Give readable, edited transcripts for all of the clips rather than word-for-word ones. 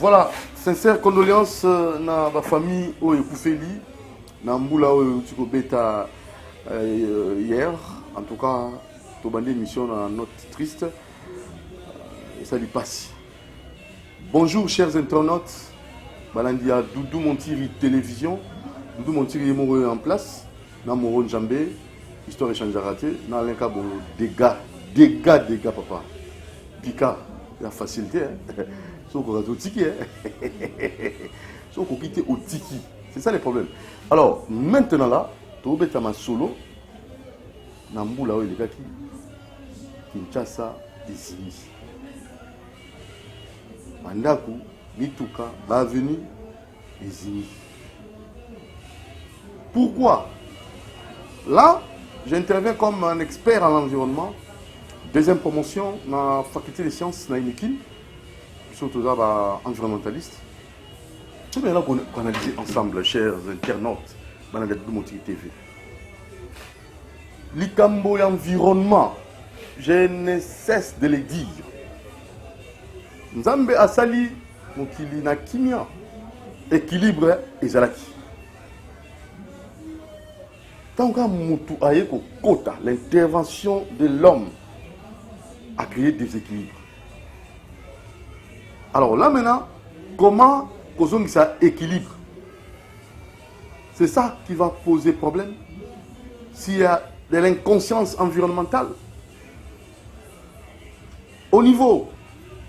Voilà, sincères condoléances na la famille au Koufeli, na Mboula au Beta hier. En tout cas, tout bandé mission dans note triste. Et ça lui passe. Bonjour chers internautes. Balandia Doudou Montiri Télévision. Doudou Montiri est mort en place. Na Moro Njambé. Histoire échange raté. Na l'un cas bon dégâts papa. Pika, la facilité. Sauf qu'on a au tiki. Sauf qu'on quitte au tiki. C'est ça le problème. Alors, maintenant là, tu as ma solo. Namboula, les gars qui Kinshasa, Izini. Mandaku, Mituka, Baveni, Izini. Pourquoi? Là, j'interviens comme un expert en environnement. Deuxième promotion dans la faculté des sciences, dans l'INIKIN. Surtout environnementaliste. C'est bien là qu'on analyse ensemble, chers internautes, dans la Doumoti TV. L'ikambo et l'environnement, je ne cesse de le dire. Nzambe asali, mokili na kimia, équilibre et zalaki. Tant que mutu ayeko kota, l'intervention de l'homme a créé des équilibres. Alors là maintenant, comment causons ça équilibre? C'est ça qui va poser problème. S'il y a de l'inconscience environnementale, au niveau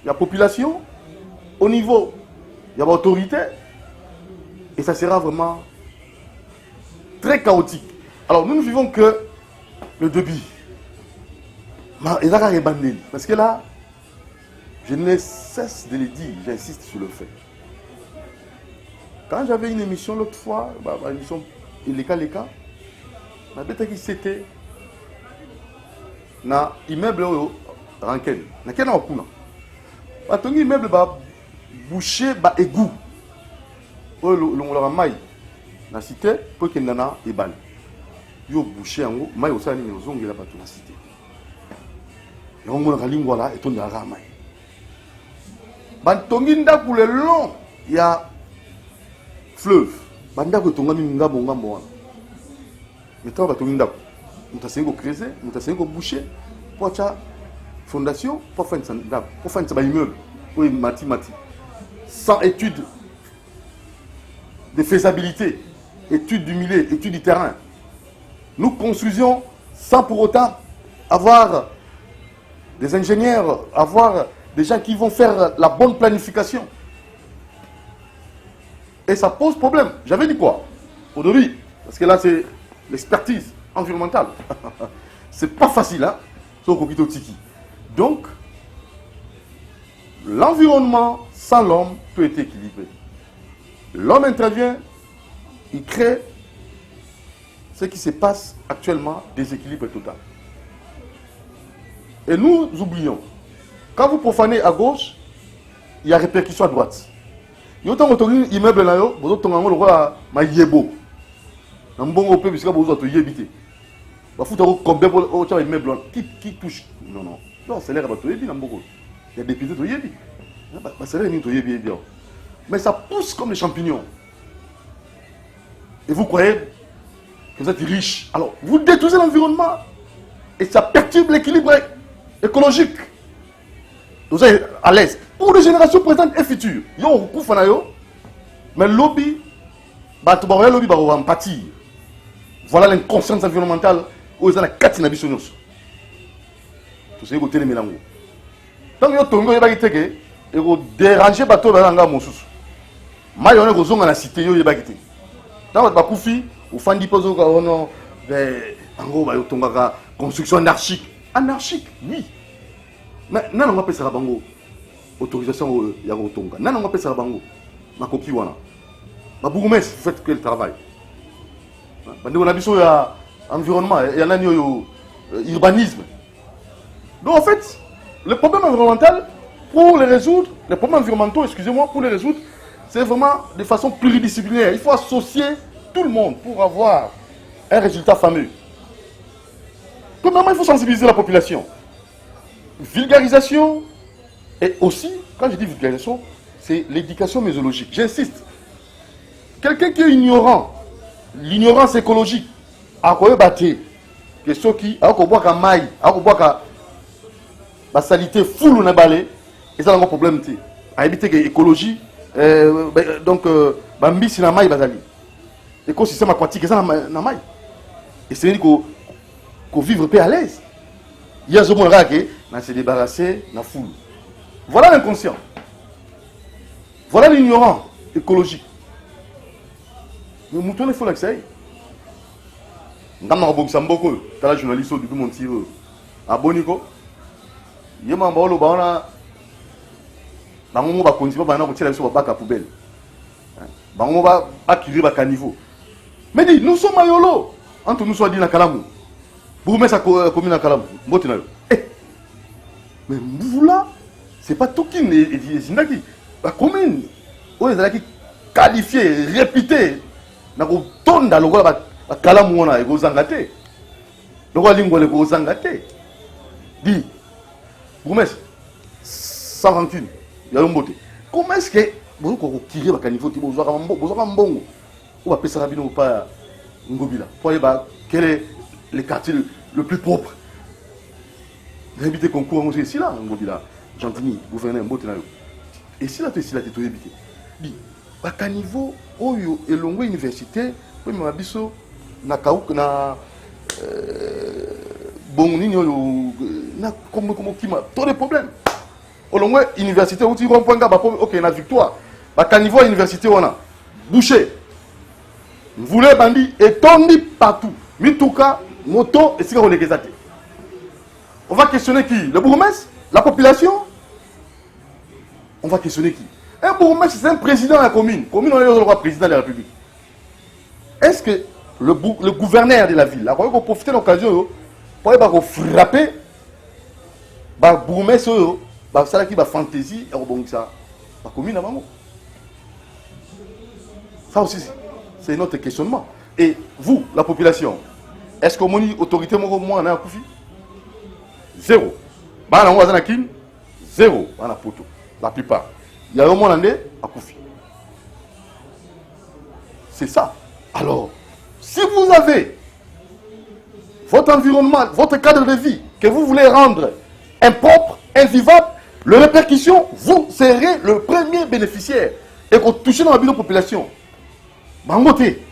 de la population, au niveau de l'autorité, et ça sera vraiment très chaotique. Alors nous ne vivons que le début. Parce que là, je ne cesse de le dire, j'insiste sur le fait. Quand j'avais une émission l'autre fois, l'émission Leka, la bête qui c'était na immeuble Ranken. Na kena okuna. Ba tongi immeuble ba boucher ba égout. O lo maille na cité pour que nana ebal. Yo boucher ngo maille osani ni ozongela ba na cité. Yo ngona kalingwa la etonda ra maille. Bantongi ndaku le long ya fleuve. Bandako tongami ngabo ngamo wana. Maintenant bantongi ndaku. Mutasengo creuser, mutasengo boucher pour cha fondation pour faire un immeuble pour mati. Sans étude de faisabilité, étude du milieu, étude du terrain. Nous construisions sans pour autant avoir des ingénieurs, avoir des gens qui vont faire la bonne planification. Et ça pose problème. J'avais dit quoi? Aujourd'hui, parce que là c'est l'expertise environnementale. C'est pas facile, hein? Donc, l'environnement sans l'homme peut être équilibré. L'homme intervient, il crée ce qui se passe actuellement, déséquilibre total. Et nous oublions. Quand vous profanez à gauche, il y a répercussion à droite. Il y a autant immeuble là, vous avez un roi Mayebo. Un bon peu, puisque vous avez évité. Vous avez combien de immeubles qui touche? Non. Non, c'est l'air de il y a des députés de Yébi. C'est l'air de mais ça pousse comme les champignons. Et vous croyez que vous êtes riche. Alors, vous détruisez l'environnement et ça perturbe l'équilibre écologique. Vous êtes à l'aise. Pour les générations présentes et futures, mais le lobby, lobby va en pâtir. Voilà l'inconscience environnementale où ils ont la carte na bisonos. Tout ça, côté les mélanges. Tant que vous avez été et vous dérangez bateau dans la monsous. Mais on est aux dans la cité, vous avez été. Dans votre bakoufi, vous faites des poses en gros, construction anarchique. Anarchique, oui. Mais non, on va passer à la bango. Autorisation ya rotonga. Non, on va passer à la bango. Ma coquille wana. Ma bourgmestre, vous faites quel travail? On a besoin d'environnement, il y en a urbanisme. Donc en fait, le problème environnemental, pour les résoudre, les problèmes environnementaux, excusez-moi, pour les résoudre, c'est vraiment de façon pluridisciplinaire. Il faut associer tout le monde pour avoir un résultat fameux. Premièrement, il faut sensibiliser la population. Vulgarisation, et aussi, quand je dis vulgarisation, c'est l'éducation mésologique. J'insiste. Quelqu'un qui est ignorant, l'ignorance écologique, à quoi battre, question qui, à quoi boire maille, à quoi boire la salité full ou n'a balé, et ça a un problème. À éviter que l'écologie, donc, bambi c'est la maille basali. L'écosystème aquatique, ça n'a maille. Et c'est qu'on vivre à l'aise. Il y a ce moment-là qui se débarrasser de la foule. Voilà l'inconscient. Voilà l'ignorant écologique. Mais mouton il faut l'accès. Ndama bongsa mboko, tala journaliste du mon tir. Aboniko. Yema mbolo baona bango ba konti ba na ko tira so ba ka poubelle. Bango ba akiri ba caniveau. Mais dit nous sommes à Yolo. Entre nous soit dit na Kalamou. Vous mettez ça commune à Kalamou. Mais vous là, c'est pas tout qui est la commune. On est qui qualifié, répété. Na ko tonda logo ba Kalamou na ego zangate. Logo lingo le go zangate. Dit vous mettez 121. Il y a un beauté. Comment est-ce que vous pouvez tirer le caniveau, vous avez un bon, ou va passer rapidement ou pas Ngobila. Pour quel est le quartier le plus propre? Éviter concours ici là, Ngobila. Gentini, gouverneur, Mbotena. Et si là, tu es ici là, tu es évité. Dit, à caniveau, Oyo et Longo Université, oui, mais Abisso, Nakaouk, na bon, na comme qui m'a trop de problèmes. Au long université où tu vas ok na victoire ba caniveau université on a bouché vous voulez bandit et tondi partout mituka moto et si on est on va questionner qui le bourgmestre la population on va questionner qui un bourgmestre c'est un président de la commune on est le président de la République est-ce que le gouverneur de la ville a profité de l'occasion pour frapper ba bourgmestre ça qui va fantaisie et rebondir ça la commune avant ça aussi c'est notre questionnement et vous la population est-ce que mon autorité moi en a koufi zéro ba na ngwa kin zéro na poto la plupart il y a au moins andé à koufi c'est ça alors si vous avez votre environnement votre cadre de vie que vous voulez rendre impropre invivable. Le répercussion, vous serez le premier bénéficiaire. Et qu'on touche dans la vie de la population. Bangoté.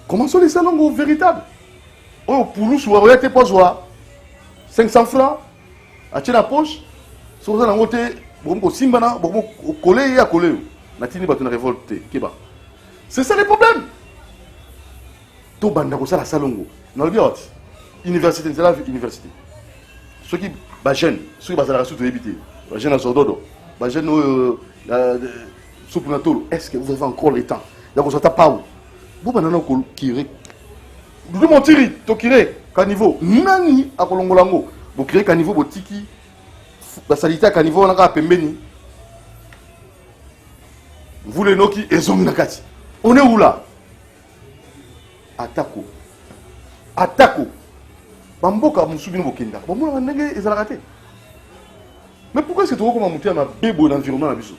Comment sont les salons véritables? Oh, pour nous, si vous n'avez pas 500 francs, à la poche, si vous avez un côté, vous avez collé et à coller. Vous avez révolté. C'est ça le problème. Tout le monde a la salon. Dans le biot, université, c'est la université. Ceux qui sont jeunes, ceux qui sont la suite de l'habité, les jeunes à Sordodo, les jeunes sous Punatolo, est-ce que vous avez encore le temps? Donc, vous n'avez pas où? Vous avez un kiré. Vous devez mentir, vous kiré, caniveau, nani à Kolongolango. Vous kiré caniveau, vous tiki, la salité à caniveau, on a pembeni. Vous les noki et zong nakati. On est où là? Attaco. Attaco. Bamboka musubino bokenda. Bon on nenge ezalakate. Mais pourquoi est-ce que tu vois comment monter un bébé d'environnement à biso?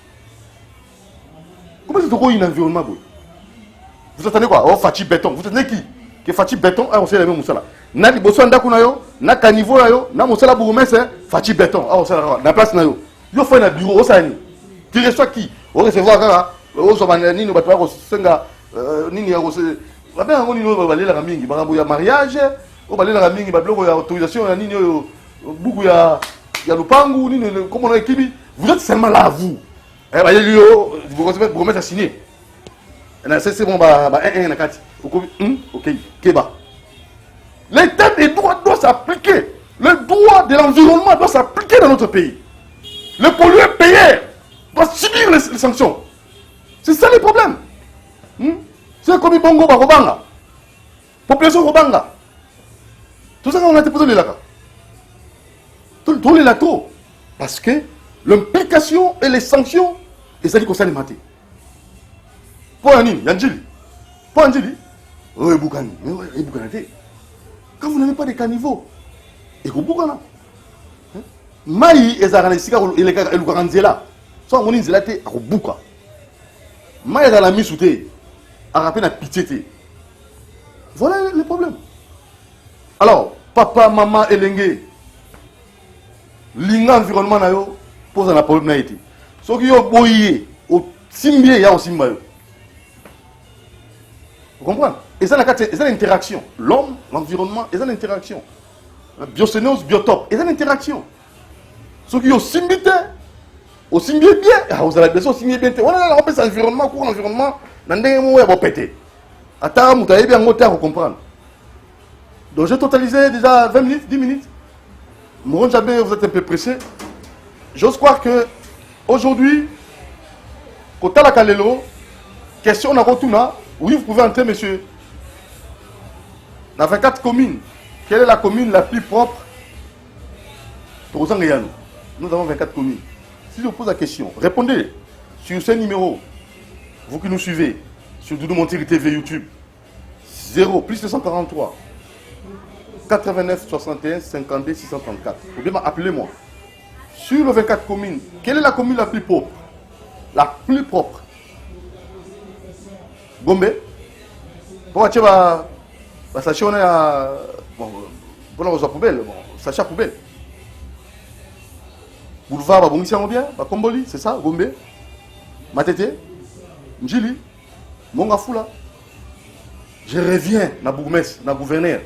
Comment est-ce que tu vois un environnement boy? Vous attendez quoi? Oh Fati béton. Vous attendez qui? Que Fati béton, on sait la même moussala. Na liboso ndako na yo, na caniveau na yo, na moussala bourgmestre, Fati béton. Ah on sait la place na yo. Yo fait un bureau au sani. Tu reçois qui? Au recevoir kaka, au sobanani no batwa ko senga nini ya ko se. Après on nini no balela ka mingi, ba ya mariage. On va aller dans la mingi, il y a autorisation, il y a beaucoup de lupangu, comment on a équipé. Vous êtes seulement là, vous. Vous remettez à signer. C'est bon, ok, Keba. L'état des droits doit s'appliquer. Le droit de l'environnement doit s'appliquer dans notre pays. Le pollueur-payeur doit subir les sanctions. C'est ça le problème. C'est comme Bongo Barobanga. Population Robanga. Tout ça, on a été posé là. Tout les latos. Parce que l'implication et les sanctions, et ça dit qu'on s'est alimenté. Pour un Yanjili. Pour un Yanjili. Oui, Boukani. Oui, Boukani. Quand vous n'avez pas de caniveau, et que Boukana. Maï et Zaranesiga et les Lukaranzela. soit on est là à Robuka. Mais dans la mise à rappeler la pitié. Voilà le problème. Alors, papa, maman, Elengue, l'environnement pose un problème. Ce qui est boyé, au simbié, il y a aussi mal. Vous comprenez? Et ça, c'est une interaction. L'homme, l'environnement, et ça, une interaction. Biocénose, biotope, et ça, une interaction. Ce qui est au simbié bien, vous allez bien, au simbié bien. On a rappelé cet environnement, cours l'environnement, dans le moment où il va péter. Attends, vous avez bien monté à comprendre. Donc j'ai totalisé déjà 20 minutes, 10 minutes. Moron Jabé, vous êtes un peu pressé. J'ose croire que aujourd'hui, Kota la Kalelo, question à Rotuna, oui, vous pouvez entrer, monsieur. Dans 24 communes, quelle est la commune la plus propre pour Zangayano? Nous avons 24 communes. Si je vous pose la question, répondez sur ce numéro, vous qui nous suivez, sur Doudou Montiri TV YouTube, 0 plus 243 89 61 52 634. Ou bien appelez-moi. Sur les 24 communes, quelle est la commune la plus propre? La plus propre. Gombe. Bon, tu vas sachez on est à bon, on a poubelle, bon, sachet poubelle. Boulevard Babongisi bien, Bakomboli, c'est ça, Gombe. Matete, Njili, Mongafula. Je reviens dans Bourgmestre, dans gouverneur.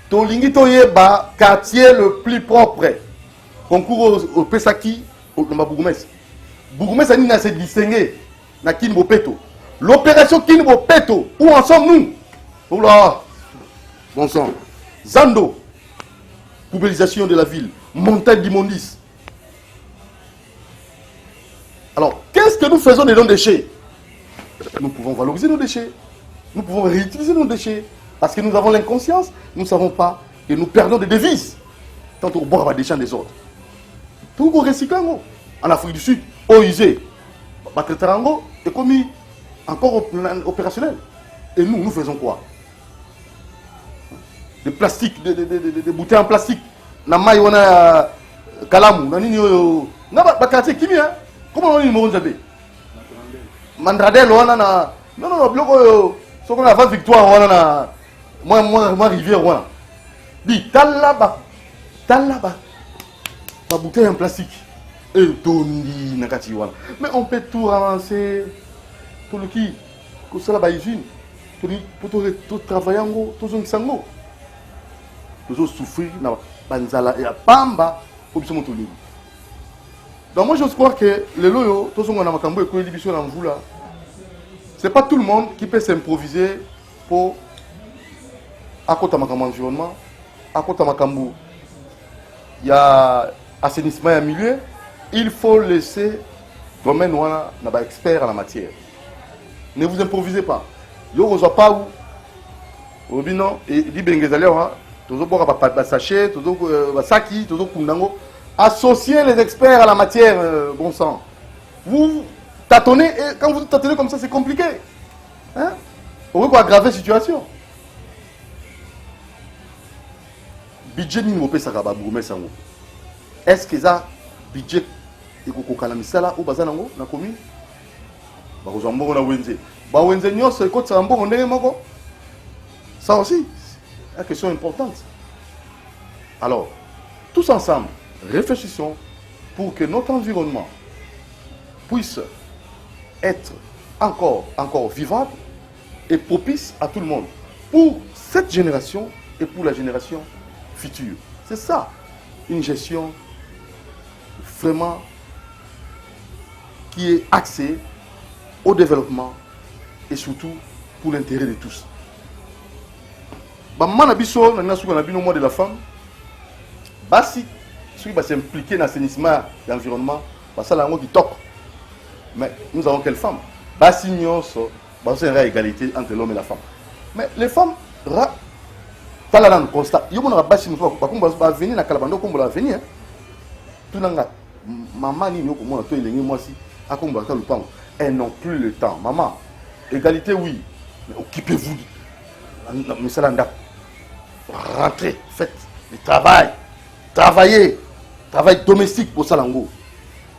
Tolingi Toyeba, quartier le plus propre. Concours au Pesaki, dans Bourgmestre. Bourgmestre a se distingué dans Kinbopeto. L'opération Kinbopeto, où en sommes-nous? Oh là, bon sang. Zando, poubellisation de la ville, montagne d'immondices. Alors, qu'est-ce que nous faisons de nos déchets? Nous pouvons valoriser nos déchets. Nous pouvons réutiliser nos déchets. Parce que nous avons l'inconscience, nous ne savons pas que nous perdons des devises. Tant au bord des champs des autres. Tout le recyclage en Afrique du Sud, au usé, Batetarango est commis encore opérationnel. Et nous faisons quoi? Des plastiques, des bouteilles en plastique. Na maï on a Kalamu, na nini na bakati kimi hein? Comment on dit le Zabé? Mandradel on a non bloco ce qu'on a fait victoire on a moi rivière on a dit talaba ma bouteille en plastique et tondi nakati wana. Mais on peut tout avancer tout le qui que ça la usine pour tout travailler en gros tout sango tout souffrir na banzala et pamba pour se monter. Donc moi je crois que les loyaux, tous ceux qui ont makambo et l'édition en vous là, c'est pas tout le monde qui peut s'improviser pour à côté de makambo environnement, à côté de makambo, il y a assainissement et milieu, il faut laisser domaine ou un expert en la matière. Ne vous improvisez pas. Yo vous pas où, au bilan et dit bengezalé tous les sachets, tous les saki, tous les kundango. Associez les experts à la matière, bon sang. Vous tâtonnez, et quand vous tâtonnez comme ça, c'est compliqué. Hein? On veut aggraver la situation. Budget ni mopé sakaba boumé sango. Est-ce que ça budget et ko kalamisa ou bazanango na commune? Ba ko zambo na wenze. Ba wenze nyos ko tsambo ndenge moko. Ça aussi, c'est une question importante. Alors, tous ensemble, réfléchissons pour que notre environnement puisse être encore vivable et propice à tout le monde. Pour cette génération et pour la génération future. C'est ça, une gestion vraiment qui est axée au développement et surtout pour l'intérêt de tous. Manabiso, nous de la femme, basi, ceux qui vont s'impliquer dans l'assainissement de l'environnement, ça là qui top. Mais nous avons quelle femme? Basi nyonso, c'est une égalité entre l'homme et la femme. Mais les femmes, t'as là le constat. Yo mona basi nous va venir na kalabando comme la venir. Tout nanga maman ni nyoko mona to elengi moi si akomba ka lupango. Elles n'ont plus le temps. Maman, égalité oui, mais occupez-vous. Mais ça là rentrez, faites le travail. Travail domestique pour Salango.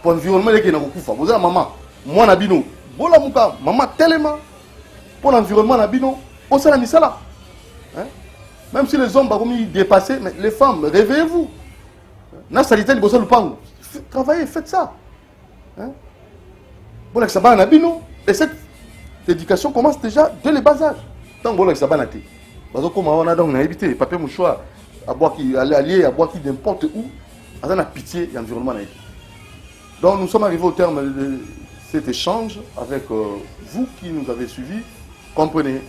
pour l'environnement, il y a vous avez maman, moi nabino, bola muka, maman tellement pour l'environnement nabino, on s'en a mis ça là. Hein? Même si les hommes ont dépassé, mais les femmes, réveillez-vous. Na salité de bossa lupango, travaillez, faites ça. Hein? Bon, ça va nabino, et cette éducation commence déjà dès le bas âge. Tant que ça va naté, parce que comme on a donc évité papier mouchoir, à boire qui allié, à boire qui n'importe où, on a pitié de l'environnement. Donc nous sommes arrivés au terme de cet échange avec vous qui nous avez suivis. Comprenez,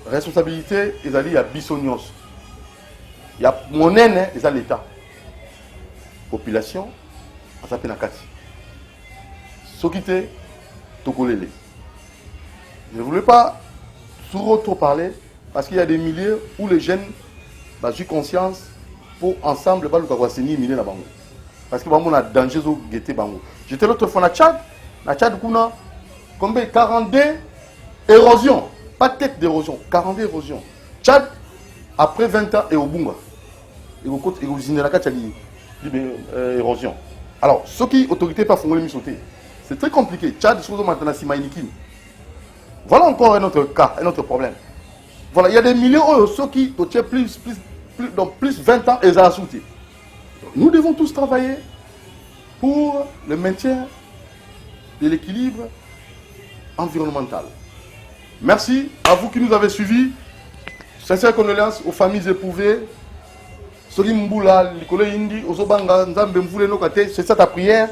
responsabilité, ils allaient à Bissonios. Il y a mon aîné, ils à l'État. Population, on s'appelle Nakati. Sokite, Tokolele. Je ne voulais pas trop parler parce qu'il y a des milliers où les jeunes ont eu conscience pour ensemble, ils vont se milliers dans Bango. Parce que on a danger de guetter Bango. J'étais l'autre fois à Tchad, combien 42 érosions, pas de tête d'érosion, 42 érosions. Tchad, après 20 ans, et au Bunga. Et au côté, et au Zinelaka, Tchad, érosion. Alors, ceux qui autorité pas font les sauter. C'est très compliqué. Tchad, chose maintenant, c'est Maïnikin. Voilà encore un autre cas, un autre problème. Voilà, il y a des millions ceux qui ont plus 20 ans et ça sauté. Nous devons tous travailler pour le maintien de l'équilibre environnemental. Merci à vous qui nous avez suivis. Sincères condoléances aux familles éprouvées. C'est ça ta prière.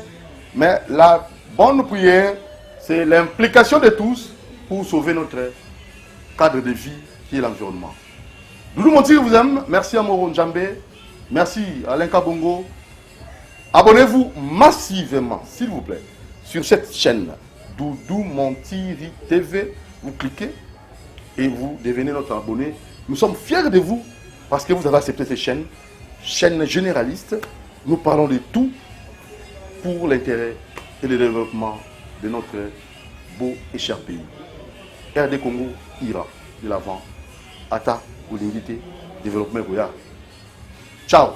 Mais la bonne prière, c'est l'implication de tous pour sauver notre cadre de vie qui est l'environnement. Doudou Monti vous aime. Merci à Moro Njambé. Merci à Alain Kabongo. Abonnez-vous massivement, s'il vous plaît, sur cette chaîne Doudou Montiri TV. Vous cliquez et vous devenez notre abonné. Nous sommes fiers de vous parce que vous avez accepté cette chaîne généraliste. Nous parlons de tout pour l'intérêt et le développement de notre beau et cher pays. RD Congo ira de l'avant. Ata, Oulingité, développement Goya. Ciao.